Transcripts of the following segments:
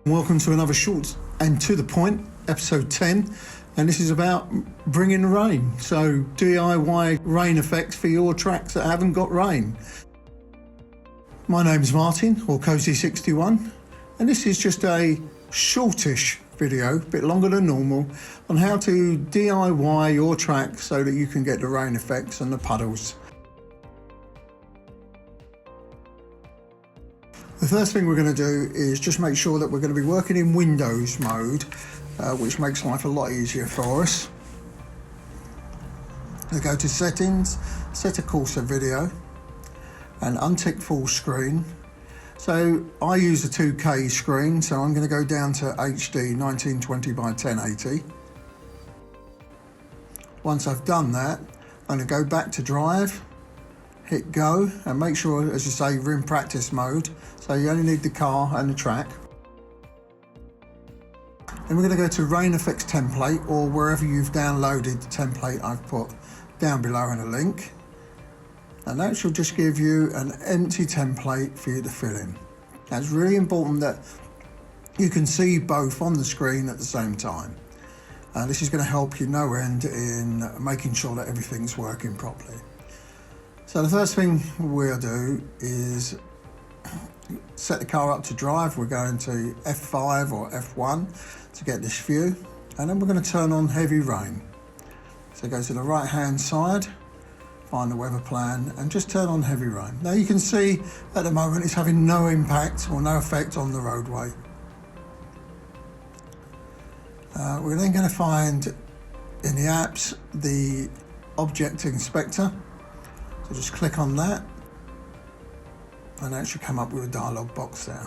Welcome to another short and to the point, episode 10, and this is about bringing rain. So DIY RainFX for your tracks that haven't got rain. My name's Martin, or Cozy61, and this is just a shortish video, a bit longer than normal, on how to DIY your track so that you can get the rain effects and the puddles. The first thing we're going to do is just make sure that we're going to be working in Windows mode, which makes life a lot easier for us. We go to Settings, Assetto Corsa Video, and untick full screen. So I use a 2K screen, so I'm going to go down to HD 1920 by 1080. Once I've done that, I'm going to go back to Drive, hit go, and make sure, as you say, you're in practice mode, so you only need the car and the track. And we're going to go to RainFx Template, or wherever you've downloaded the template I've put down below in a link, and that should just give you an empty template for you to fill in. Now, it's really important that you can see both on the screen at the same time. This is going to help you no end in making sure that everything's working properly. So the first thing we'll do is set the car up to drive. We're going to F5 or F1 to get this view, and then we're going to turn on heavy rain. So go to the right hand side, find the weather plan, and just turn on heavy rain. Now you can see at the moment it's having no impact or no effect on the roadway. We're then going to find in the apps the object inspector. So just click on that, and that should come up with a dialog box there.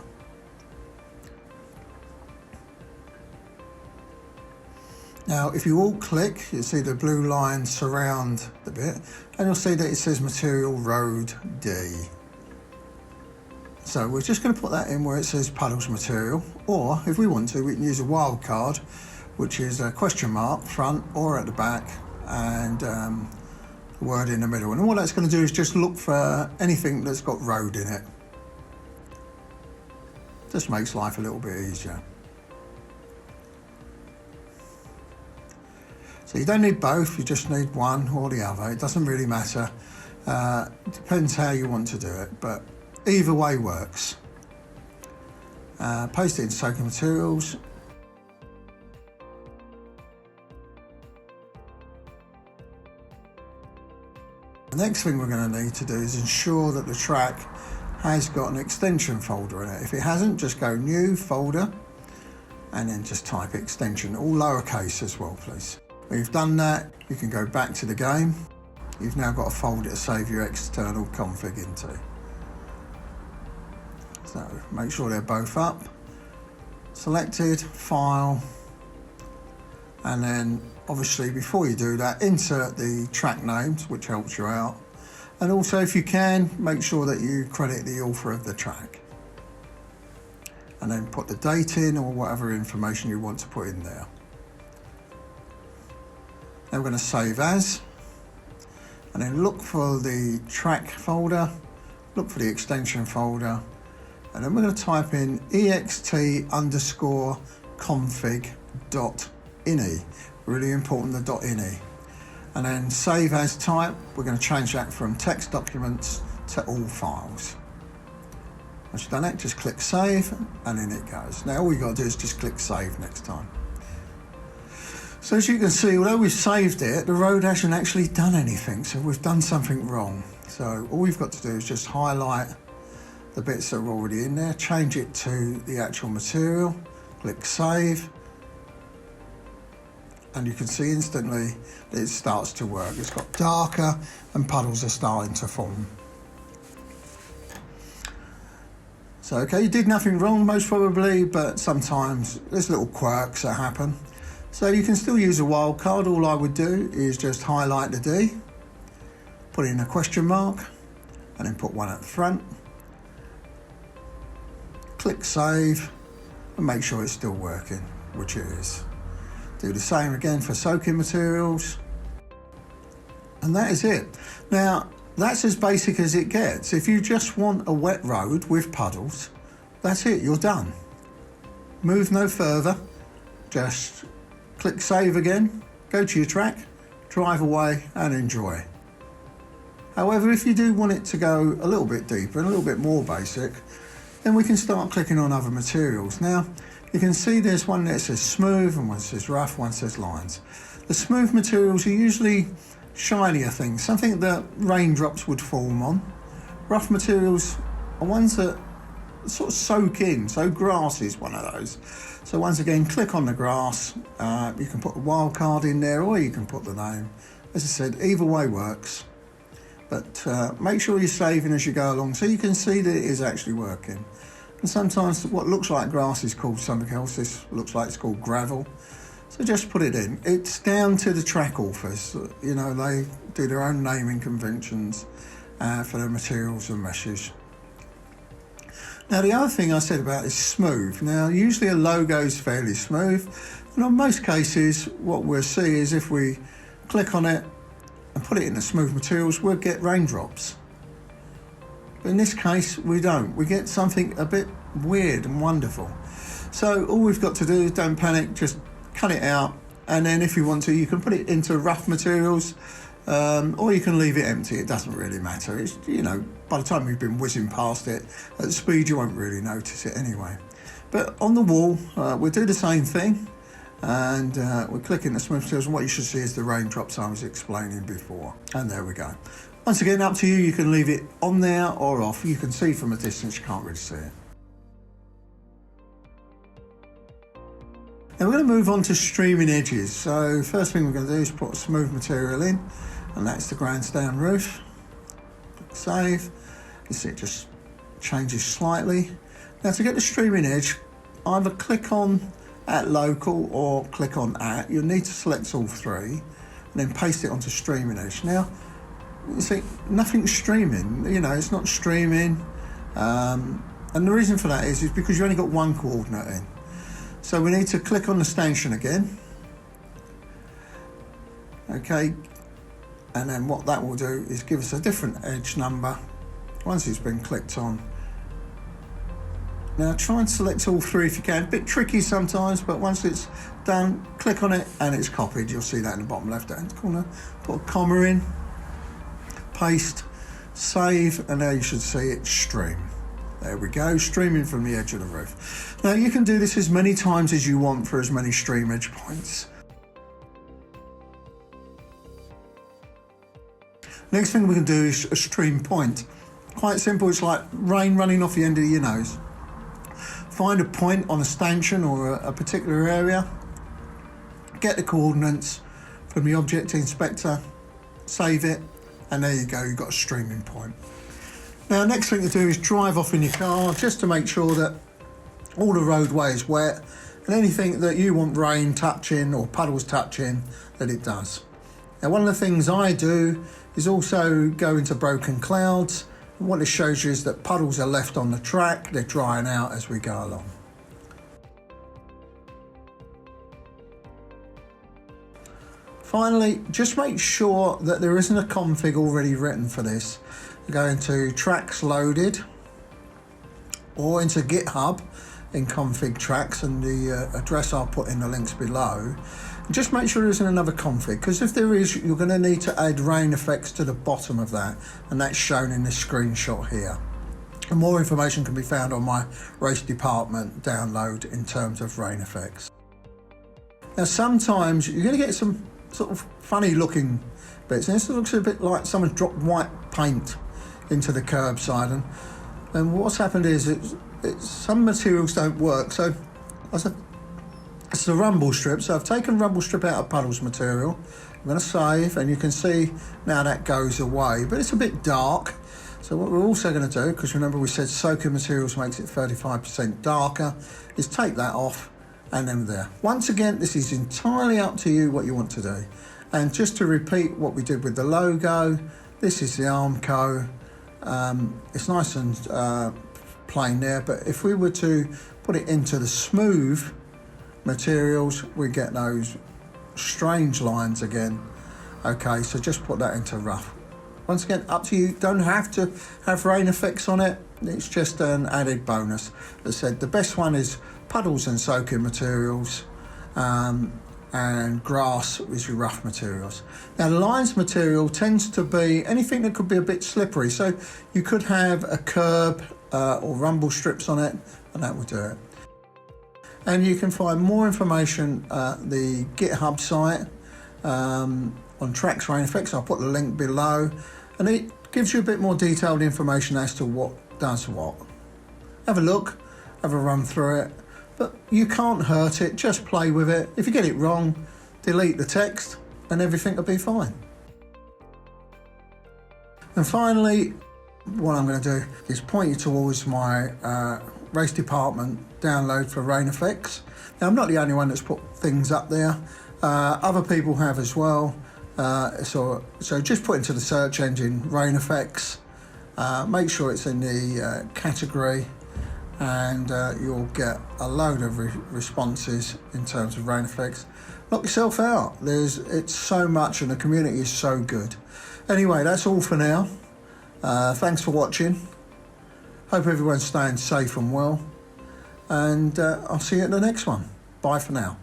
Now, if you all click, you'll see the blue lines surround the bit, and you'll see that it says Material Road D. So we're just going to put that in where it says Puddles Material, or if we want to, we can use a wildcard, which is a question mark front or at the back, and the word in the middle. And all that's going to do is just look for anything that's got road in it. Just makes life a little bit easier. So you don't need both, you just need one or the other. It doesn't really matter. It depends how you want to do it, but either way works. Paste it into Token Materials. The next thing we're going to need to do is ensure that the track has got an extension folder in it. If it hasn't, just go New Folder, and then just type extension, all lowercase as well, please. When you've done that, you can go back to the game. You've now got a folder to save your external config into. So make sure they're both up. Selected, File, and then obviously before you do that, insert the track names, which helps you out. And also, if you can, make sure that you credit the author of the track. And then put the date in, or whatever information you want to put in there. Then we're going to save as, and then look for the track folder, look for the extension folder, and then we're going to type in ext_config.ini. Really important, the .ini. And then save as type, we're going to change that from text documents to all files. Once you've done that, just click save, and in it goes. Now all you've got to do is just click save next time. So as you can see, although we've saved it, the road hasn't actually done anything, so we've done something wrong. So all we've got to do is just highlight the bits that are already in there, change it to the actual material, click save, and you can see instantly that it starts to work. It's got darker and puddles are starting to form. So okay, you did nothing wrong most probably, but sometimes there's little quirks that happen. So you can still use a wildcard. All I would do is just highlight the D, put in a question mark, and then put one at the front. Click save, and make sure it's still working, which it is. Do the same again for soaking materials. And that is it. Now, that's as basic as it gets. If you just want a wet road with puddles, that's it, you're done. move no further, just click save again, go to your track, drive away and enjoy. However, if you do want it to go a little bit deeper and a little bit more basic, then we can start clicking on other materials. Now, you can see there's one that says smooth and one says rough, one says lines. The smooth materials are usually shinier things, something that raindrops would form on. Rough materials are ones that sort of soak in, so grass is one of those. So once again, click on the grass, you can put a wildcard in there or you can put the name. As I said, either way works. But make sure you're saving as you go along so you can see that it is actually working. And sometimes what looks like grass is called something else. This looks like it's called gravel. So just put it in. It's down to the track authors. You know, they do their own naming conventions for their materials and meshes. Now the other thing I said about is smooth. Now usually a logo is fairly smooth, and on most cases what we'll see is if we click on it and put it in the smooth materials, we'll get raindrops. But in this case we don't. We get something a bit weird and wonderful. So all we've got to do is don't panic, just cut it out, and then if you want to you can put it into rough materials, or you can leave it empty. It doesn't really matter. It's, you know, by the time you've been whizzing past it at the speed you won't really notice it anyway. But on the wall we'll do the same thing, and we'll click in the smooth materials, and what you should see is the raindrops I was explaining before, and there we go. Once again, up to you. You can leave it on there or off. You can see from a distance, you can't really see it. Now we're going to move on to streaming edges. So first thing we're going to do is put a smooth material in, and that's the grandstand roof. Click save. You see it just changes slightly. Now to get the streaming edge, either click on at local or click on at. You'll need to select all three and then paste it onto streaming edge. Now you see nothing's streaming, you know, it's not streaming, and the reason for that is because you only got one coordinate in. So we need to click on the stanchion again. Okay, and then what that will do is give us a different edge number once it's been clicked on. Now try and select all three if you can. A bit tricky sometimes, but once it's done, click on it and it's copied. You'll see that in the bottom left hand corner. Put a comma in, paste, save, and now you should see it stream. There we go, streaming from the edge of the roof. Now you can do this as many times as you want for as many stream edge points. Next thing we can do is a stream point. Quite simple, it's like rain running off the end of your nose. Find a point on a stanchion or a particular area, get the coordinates from the object inspector, save it, and there you go, you've got a streaming point. Now next thing to do is drive off in your car just to make sure that all the roadway is wet, and anything that you want rain touching or puddles touching, that it does. Now one of the things I do is also go into broken clouds, and what it shows you is that puddles are left on the track, they're drying out as we go along. Finally, just make sure that there isn't a config already written for this. Go into tracks loaded or into GitHub in config tracks, and the address I'll put in the links below. Just make sure there isn't another config, because if there is, you're going to need to add RainFX to the bottom of that, and that's shown in this screenshot here. And more information can be found on my Racedepartment download in terms of RainFX. Now sometimes you're going to get some sort of funny looking bits, and this looks a bit like someone's dropped white paint into the curbside, and what's happened is some materials don't work. So it's the rumble strip, so I've taken rumble strip out of puddles material. I'm going to save, and you can see now that goes away, but it's a bit dark. So what we're also going to do, because remember we said soaking materials makes it 35% darker, is take that off and then there. Once again, this is entirely up to you what you want to do. And just to repeat what we did with the logo, this is the Armco. It's nice and plain there, but if we were to put it into the smooth materials, we get those strange lines again. Okay, so just put that into rough. Once again, up to you. Don't have to have RainFX on it. It's just an added bonus. As I said, the best one is puddles and soaking materials, and grass is your rough materials. Now, the lines material tends to be anything that could be a bit slippery. So you could have a curb or rumble strips on it, and that will do it. And you can find more information at the GitHub site on Tracks RainFX. I'll put the link below, and it gives you a bit more detailed information as to what does what. Have a look, have a run through it, but you can't hurt it, just play with it. If you get it wrong, delete the text and everything will be fine. And finally, what I'm going to do is point you towards my Racedepartment download for RainFX. Now, I'm not the only one that's put things up there. Other people have as well. So just put into the search engine RainFX. Make sure it's in the category, and you'll get a load of responses in terms of RainFX. Knock yourself out. It's so much, and the community is so good. Anyway, that's all for now. Thanks for watching. Hope everyone's staying safe and well, and I'll see you at the next one. Bye for now.